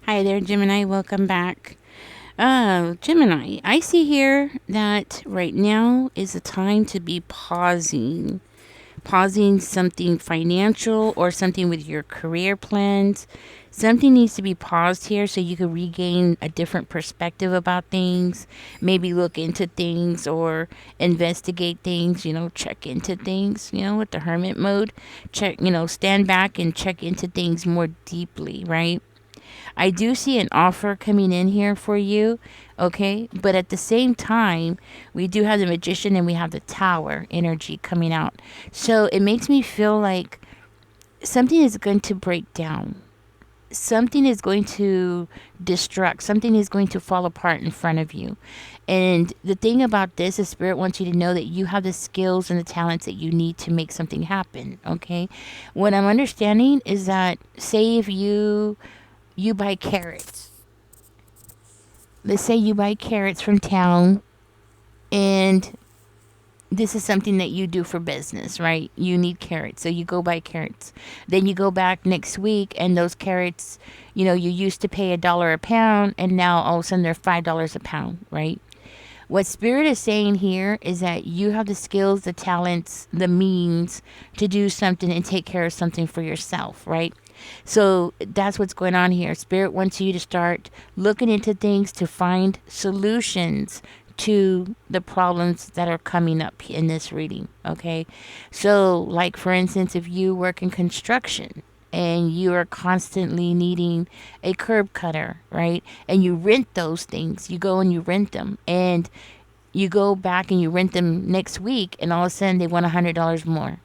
Hi there, Gemini. Welcome back. Gemini, I see here that right now is a time to be pausing something financial or something with your career plans. Something needs to be paused here so you can regain a different perspective about things. Maybe look into things or investigate things, check into things, with the hermit mode. Check, stand back and check into things more deeply, right? I do see an offer coming in here for you, okay? But at the same time, we do have the magician and we have the tower energy coming out. So it makes me feel like something is going to break down. Something is going to destruct. Something is going to fall apart in front of you. And the thing about this is Spirit wants you to know that you have the skills and the talents that you need to make something happen, okay? What I'm understanding is that, say if you buy carrots. Let's say you buy carrots from town and this is something that you do for business, right? You need carrots, so you go buy carrots. Then you go back next week and those carrots, you used to pay $1 a pound and now all of a sudden they're $5 a pound, right? What Spirit is saying here is that you have the skills, the talents, the means to do something and take care of something for yourself, right? So that's what's going on here. Spirit wants you to start looking into things to find solutions to the problems that are coming up in this reading. Okay. So, like for instance, if you work in construction and you are constantly needing a curb cutter, right? And you rent those things, you go and you rent them, and you go back and you rent them next week, and all of a sudden they want $100 more.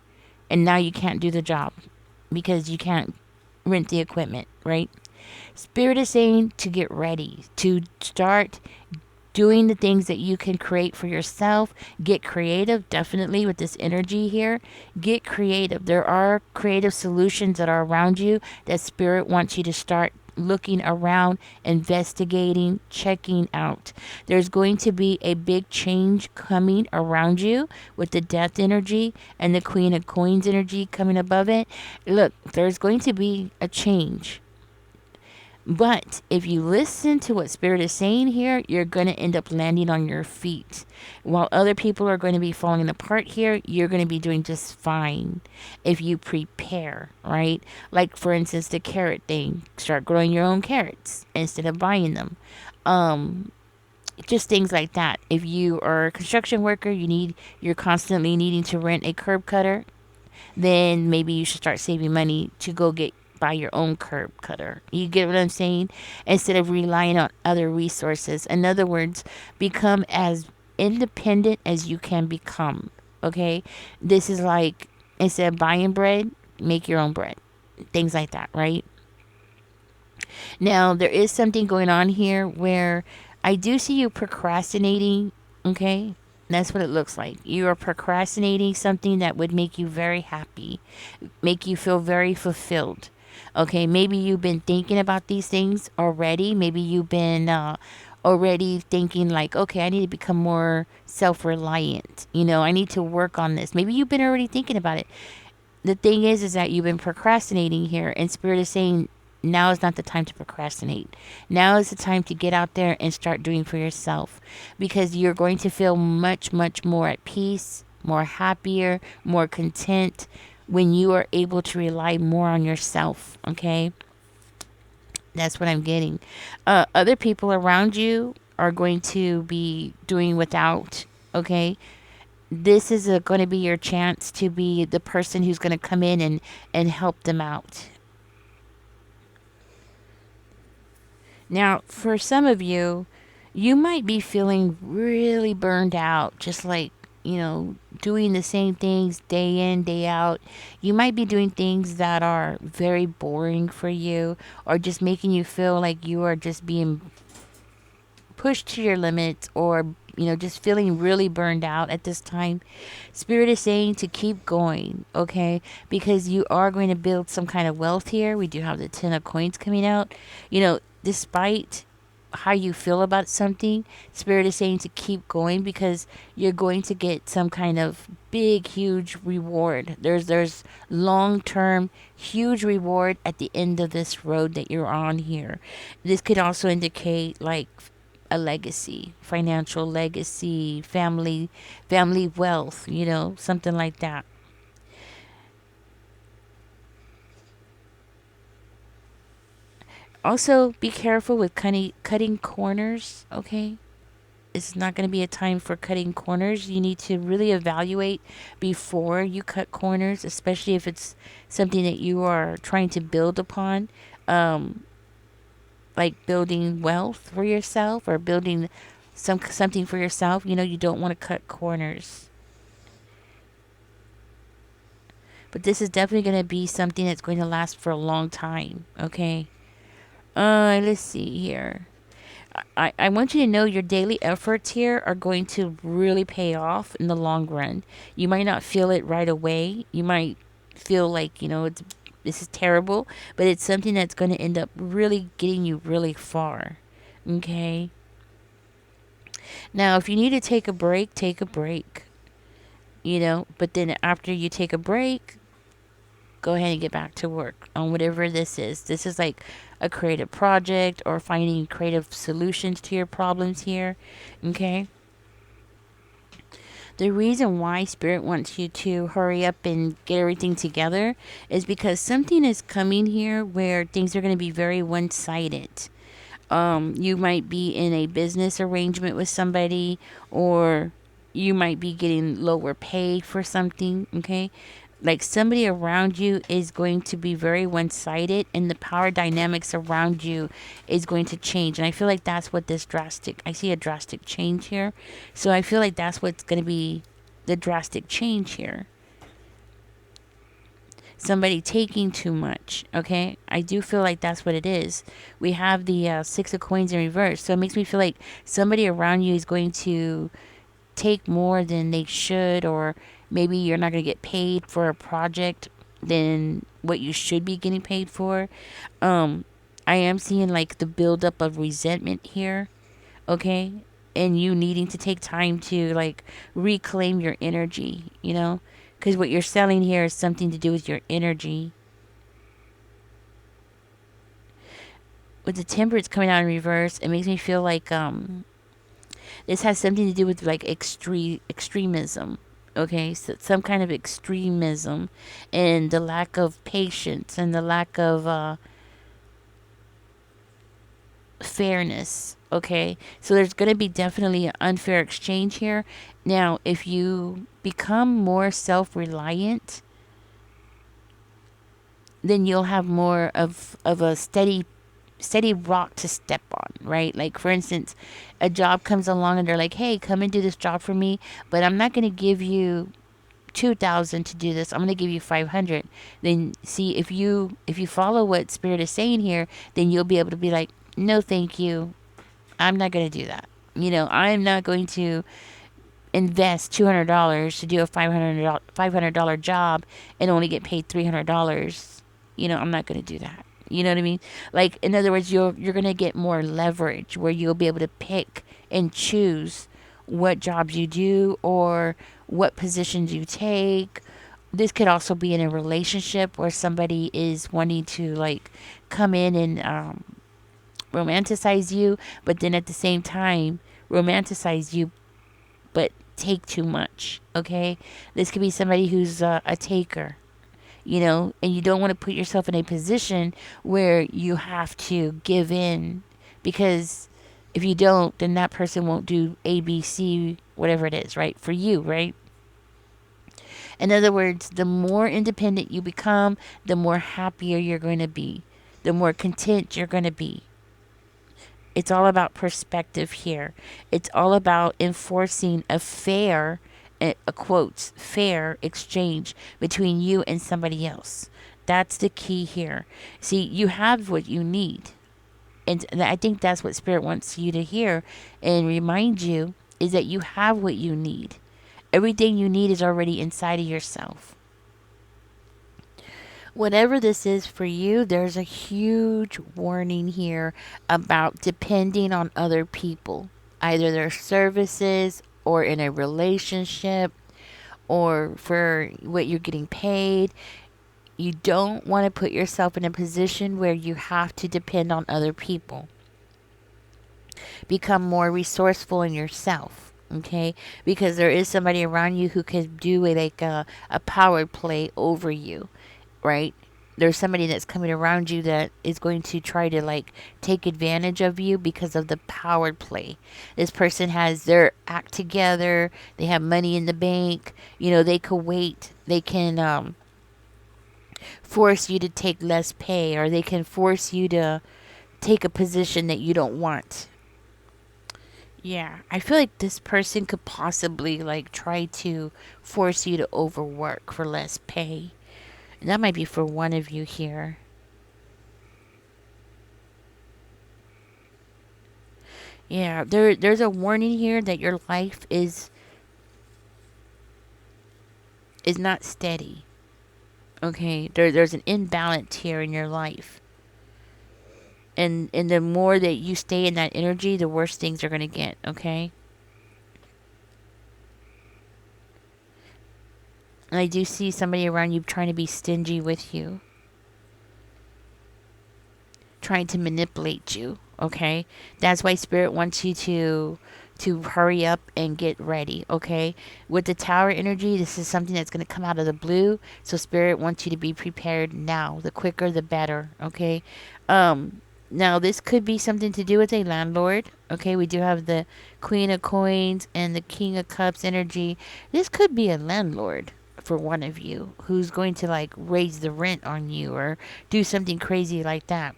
And now you can't do the job because you can't rent the equipment, right? Spirit is saying to get ready, to start doing the things that you can create for yourself. Get creative, definitely, with this energy here. Get creative. There are creative solutions that are around you that Spirit wants you to start looking around, investigating, checking out. There's going to be a big change coming around you with the death energy and the Queen of Coins energy coming above it. Look, there's going to be a change. But if you listen to what Spirit is saying here, you're going to end up landing on your feet. While other people are going to be falling apart here, you're going to be doing just fine if you prepare, right? Like, for instance, the carrot thing. Start growing your own carrots instead of buying them. Just things like that. If you are a construction worker, you're constantly needing to rent a curb cutter, then maybe you should start saving money to go get buy your own curb cutter. You get what I'm saying? Instead of relying on other resources. In other words, become as independent as you can become. Okay? This is like, instead of buying bread, make your own bread. Things like that, right? Now, there is something going on here where I do see you procrastinating, okay? That's what it looks like. You are procrastinating something that would make you very happy, make you feel very fulfilled. Okay, maybe you've been thinking about these things already. Maybe you've been already thinking, like, okay, I need to become more self reliant. I need to work on this. Maybe you've been already thinking about it. The thing is that you've been procrastinating here, and Spirit is saying now is not the time to procrastinate. Now is the time to get out there and start doing for yourself, because you're going to feel much, much more at peace, more happier, more content when you are able to rely more on yourself. Okay. That's what I'm getting. Other people around you are going to be doing without. Okay. This is going to be your chance to be the person who's going to come in and help them out. Now, for some of you, you might be feeling really burned out, just like, doing the same things day in, day out. You might be doing things that are very boring for you, or just making you feel like you are just being pushed to your limits, or just feeling really burned out at this time. Spirit is saying to keep going, okay? Because you are going to build some kind of wealth here. We do have the 10 of coins coming out. Despite how you feel about something, Spirit is saying to keep going because you're going to get some kind of big, huge reward. There's long term, huge reward at the end of this road that you're on here. This could also indicate like a legacy, financial legacy, family wealth, something like that. Also, be careful with cutting corners, okay? It's not going to be a time for cutting corners. You need to really evaluate before you cut corners, especially if it's something that you are trying to build upon, um, like building wealth for yourself or building something for yourself. You don't want to cut corners. But this is definitely going to be something that's going to last for a long time, okay? Let's see here. I want you to know your daily efforts here are going to really pay off in the long run. You might not feel it right away. You might feel like, this is terrible, but it's something that's going to end up really getting you really far. Okay? Now, if you need to take a break, take a break. But then after you take a break, go ahead and get back to work on whatever this is. This is like a creative project or finding creative solutions to your problems here. Okay? The reason why Spirit wants you to hurry up and get everything together is because something is coming here where things are going to be very one sided. You might be in a business arrangement with somebody, or you might be getting lower pay for something, okay? Like somebody around you is going to be very one sided, and the power dynamics around you is going to change. And I feel like that's what I see a drastic change here. So I feel like that's what's going to be the drastic change here. Somebody taking too much, okay? I do feel like that's what it is. We have the Six of Coins in reverse. So it makes me feel like somebody around you is going to take more than they should, or maybe you're not going to get paid for a project than what you should be getting paid for. um I am seeing like the buildup of resentment here, okay? And you needing to take time to like reclaim your energy, because what you're selling here is something to do with your energy. With the Temperance coming out in reverse, it makes me feel like this has something to do with like extremism, okay? So some kind of extremism, and the lack of patience and the lack of fairness, okay? So there's going to be definitely an unfair exchange here. Now if you become more self-reliant, then you'll have more of a steady rock to step on, right? Like for instance, a job comes along and they're like, "Hey, come and do this job for me, but I'm not going to give you 2,000 to do this. I'm going to give you 500." Then see, if you follow what Spirit is saying here, then you'll be able to be like, "No, thank you. I'm not going to do that. I'm not going to invest $200 to do a $500 job and only get paid $300. I'm not going to do that." You know what I mean? Like in other words, you're going to get more leverage where you'll be able to pick and choose what jobs you do or what positions you take. This could also be in a relationship where somebody is wanting to like come in and romanticize you, but then at the same time romanticize you but take too much, okay? This could be somebody who's a taker, and you don't want to put yourself in a position where you have to give in, because if you don't, then that person won't do ABC, whatever it is, right? For you, right? In other words, the more independent you become, the more happier you're going to be, the more content you're going to be. It's all about perspective here. It's all about enforcing a fair, a quotes, fair exchange between you and somebody else. That's the key here. See, you have what you need. And I think that's what Spirit wants you to hear and remind you, is that you have what you need. Everything you need is already inside of yourself. Whatever this is for you, there's a huge warning here about depending on other people, either their services or in a relationship or for what you're getting paid. You don't want to put yourself in a position where you have to depend on other people. Become more resourceful in yourself. Okay, because there is somebody around you who could do a power play over you, right? There's somebody that's coming around you that is going to try to like take advantage of you because of the power play. This person has their act together, they have money in the bank, they could wait, they can force you to take less pay, or they can force you to take a position that you don't want. Yeah, I feel like this person could possibly like try to force you to overwork for less pay. And that might be for one of you here. Yeah, there's a warning here that your life is not steady. Okay, there's an imbalance here in your life. And the more that you stay in that energy, the worse things are going to get, okay? And I do see somebody around you trying to be stingy with you, trying to manipulate you, okay? That's why spirit wants you to hurry up and get ready, okay? With the tower energy, this is something that's going to come out of the blue, so spirit wants you to be prepared now. The quicker the better, okay? Now this could be something to do with a landlord, okay? We do have the Queen of Coins and the King of Cups energy. This could be a landlord for one of you who's going to like raise the rent on you or do something crazy like that.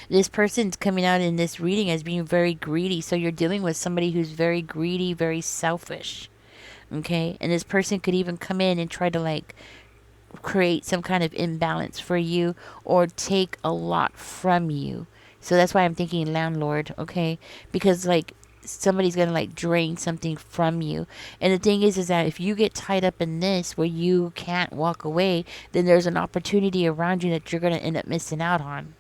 This person's coming out in this reading as being very greedy. So you're dealing with somebody who's very greedy, very selfish. Okay. And this person could even come in and try to like create some kind of imbalance for you or take a lot from you. So that's why I'm thinking landlord. Okay. Because like somebody's gonna like drain something from you. And the thing is that if you get tied up in this where you can't walk away, then there's an opportunity around you that you're gonna end up missing out on.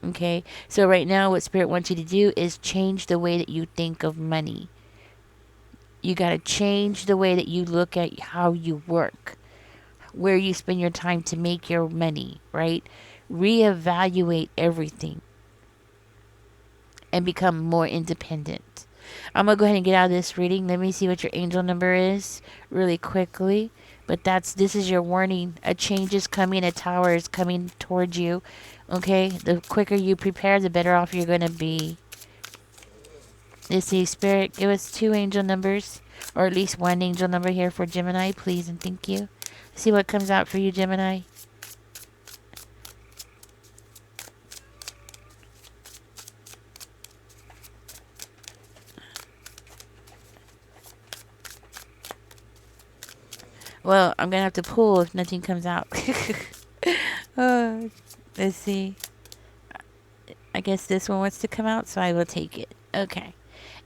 Okay, so right now, what Spirit wants you to do is change the way that you think of money. You got to change the way that you look at how you work, where you spend your time to make your money, right? Reevaluate everything and become more independent. I'm going to go ahead and get out of this reading. Let me see what your angel number is really quickly. But this is your warning. A change is coming, a tower is coming towards you. Okay? The quicker you prepare, the better off you're going to be. Let's see, Spirit, give us 2 angel numbers, or at least 1 angel number here for Gemini, please, and thank you. See what comes out for you, Gemini. Well, I'm going to have to pull if nothing comes out. Let's see. I guess this one wants to come out, so I will take it. Okay.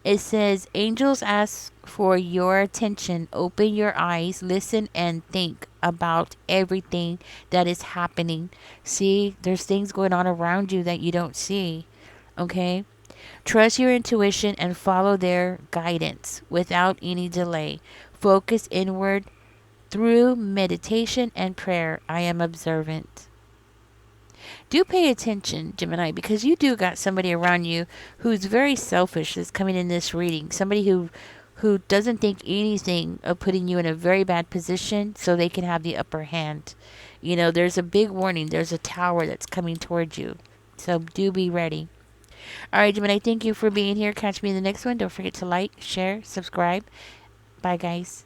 It says, angels ask for your attention. Open your eyes, listen, and think about everything that is happening. See, there's things going on around you that you don't see. Okay? Trust your intuition and follow their guidance without any delay. Focus inward through meditation and prayer. I am observant. Do pay attention, Gemini, because you do got somebody around you who's very selfish that's coming in this reading. Somebody who doesn't think anything of putting you in a very bad position so they can have the upper hand. There's a big warning. There's a tower that's coming towards you. So do be ready. All right, Gemini, thank you for being here. Catch me in the next one. Don't forget to like, share, subscribe. Bye, guys.